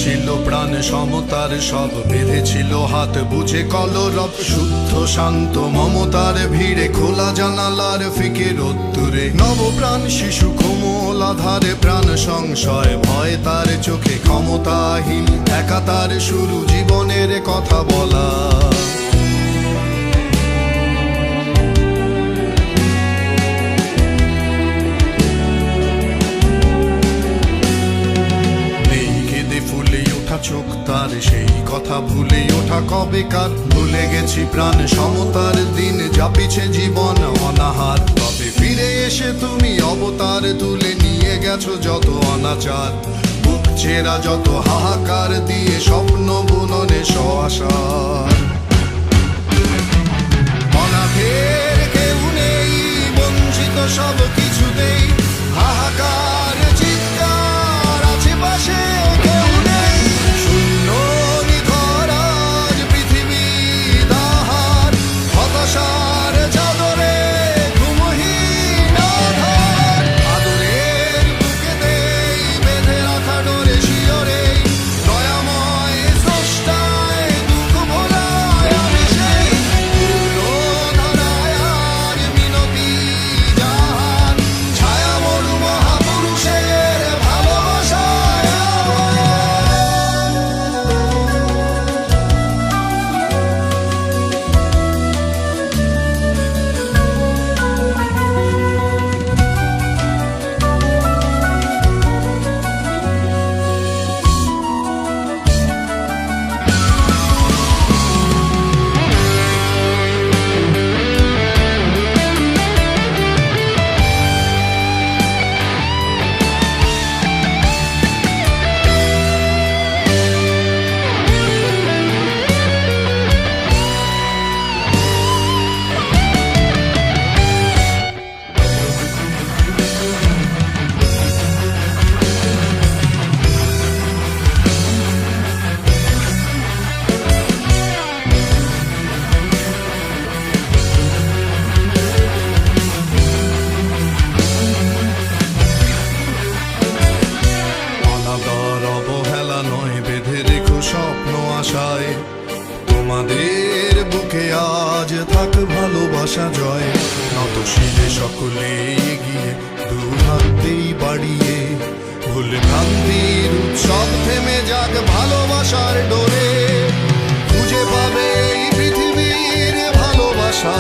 ছিল প্রাণ সমতার সব, বেঁধেছিল হাত বুঝে কলরব। শুদ্ধ শান্ত মমতার ভিড়ে, খোলা জানালার ফিকে রোদ্দুরে। নবপ্রাণ শিশু কোমল আধারে, প্রাণ সংশয় ভয় তার চোখে। ক্ষমতাহীন একা তার শুরু জীবনের কথা বলা। চোখ তার, সেই কথা ভুলে ওঠা কবেকার। ভুলে গেছি প্রাণ সমতার দিন, যা পিছে জীবন অনাহার। তবে ফিরে এসে তুমি অবতার তুলে নিয়ে গেছো যত অনাচার। বুক চেরা যত হাহাকার দিয়ে, স্বপ্ন বুননে সআসার। অনাথের কেউ নেই, বঞ্চিত সব কিছুতেই। হাহাকার চিৎকার আছে পাশে, কেউ নেই। শূন্য নিথর আজ পৃথিবী তাহার, হতাশার চাদরে ঘুমহীন আধার। আদরের বুকেতেই বেঁধে রাখা ডোরে শিয়রে, দয়াময় স্রষ্টায় দুঃখ ভোলায় আমি সেই। পুরো ধারায় আজ মিনতি যাহার, ছায়া মরু মহাপুরুষের ভালোবাসায় আমার। অনাদর অবহেলা নয়, বেঁধে রেখো স্বপ্ন আশায়। তোমাদের বুকে আজ থাক ভালোবাসা জয়। নত শিরে সকলে এগিয়ে, দু হাতেই বাড়িয়ে। ভুল ভ্রান্তির উৎসব থেমে যাক, ভালোবাসার ডোরে। খুঁজে পাবে এই পৃথিবীর ভালোবাসা।